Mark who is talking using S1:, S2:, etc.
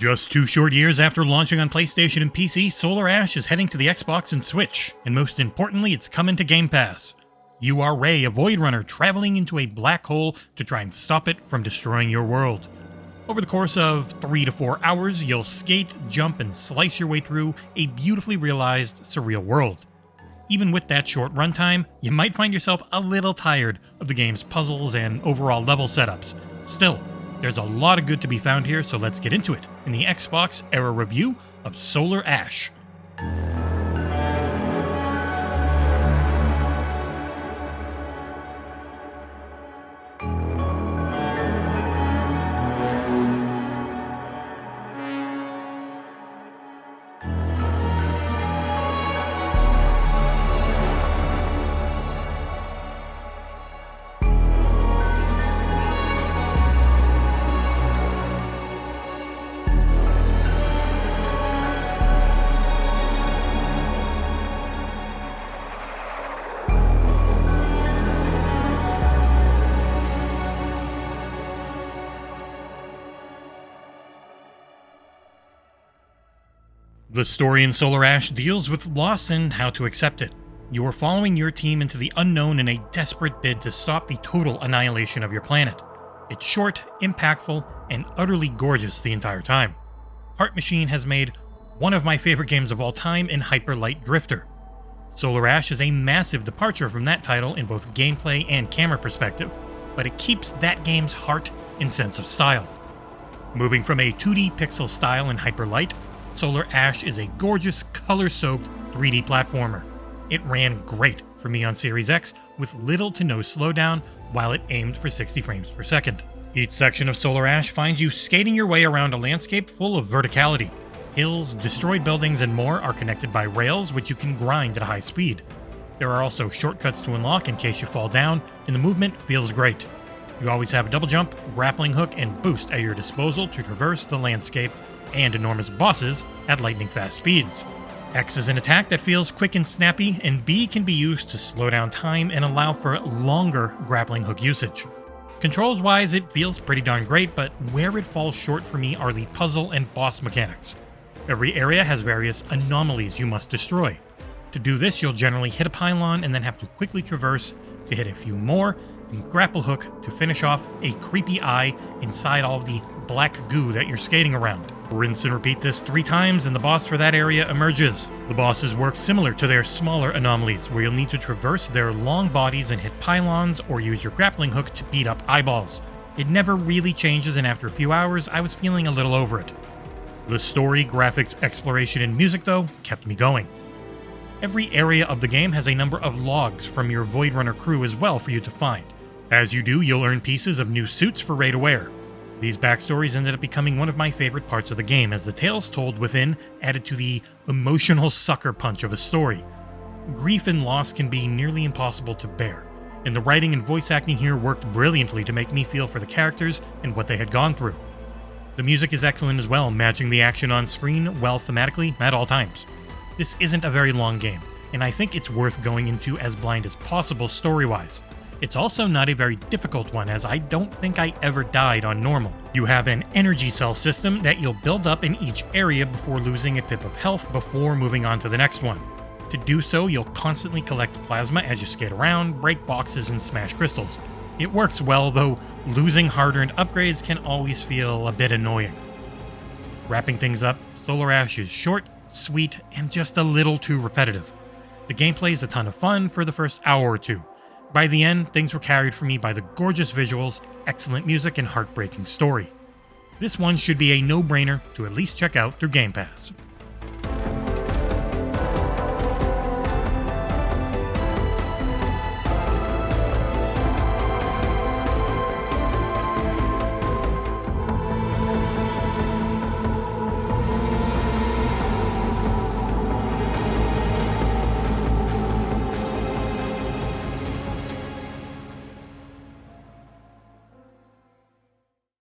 S1: Just 2 short years after launching on PlayStation and PC, Solar Ash is heading to the Xbox and Switch, and most importantly, it's coming to Game Pass. You are Ray, a Void Runner traveling into a black hole to try and stop it from destroying your world. Over the course of 3 to 4 hours, you'll skate, jump, and slice your way through a beautifully realized, surreal world. Even with that short runtime, you might find yourself a little tired of the game's puzzles and overall level setups. Still, there's a lot of good to be found here, so let's get into it in the XboxEra review of Solar Ash. The story in Solar Ash deals with loss and how to accept it. You are following your team into the unknown in a desperate bid to stop the total annihilation of your planet. It's short, impactful, and utterly gorgeous the entire time. Heart Machine has made one of my favorite games of all time in Hyper Light Drifter. Solar Ash is a massive departure from that title in both gameplay and camera perspective, but it keeps that game's heart and sense of style. Moving from a 2D pixel style in Hyper Light, Solar Ash is a gorgeous, color-soaked 3D platformer. It ran great for me on Series X with little to no slowdown while it aimed for 60 frames per second. Each section of Solar Ash finds you skating your way around a landscape full of verticality. Hills, destroyed buildings, and more are connected by rails which you can grind at a high speed. There are also shortcuts to unlock in case you fall down, and the movement feels great. You always have a double jump, grappling hook, and boost at your disposal to traverse the landscape, and enormous bosses at lightning-fast speeds. X is an attack that feels quick and snappy, and B can be used to slow down time and allow for longer grappling hook usage. Controls-wise, it feels pretty darn great, but where it falls short for me are the puzzle and boss mechanics. Every area has various anomalies you must destroy. To do this, you'll generally hit a pylon and then have to quickly traverse to hit a few more, and grapple hook to finish off a creepy eye inside all of the black goo that you're skating around. Rinse and repeat this 3 times and the boss for that area emerges. The bosses work similar to their smaller anomalies, where you'll need to traverse their long bodies and hit pylons or use your grappling hook to beat up eyeballs. It never really changes, and after a few hours I was feeling a little over it. The story, graphics, exploration, and music, though, kept me going. Every area of the game has a number of logs from your Void Runner crew as well for you to find. As you do, you'll earn pieces of new suits for Ray to wear. These backstories ended up becoming one of my favorite parts of the game, as the tales told within added to the emotional sucker punch of a story. Grief and loss can be nearly impossible to bear, and the writing and voice acting here worked brilliantly to make me feel for the characters and what they had gone through. The music is excellent as well, matching the action on screen well thematically at all times. This isn't a very long game, and I think it's worth going into as blind as possible story-wise. It's also not a very difficult one, as I don't think I ever died on normal. You have an energy cell system that you'll build up in each area before losing a pip of health before moving on to the next one. To do so, you'll constantly collect plasma as you skate around, break boxes, and smash crystals. It works well, though losing hard-earned upgrades can always feel a bit annoying. Wrapping things up, Solar Ash is short, sweet, and just a little too repetitive. The gameplay is a ton of fun for the first hour or two. By the end, things were carried for me by the gorgeous visuals, excellent music, and heartbreaking story. This one should be a no-brainer to at least check out through Game Pass.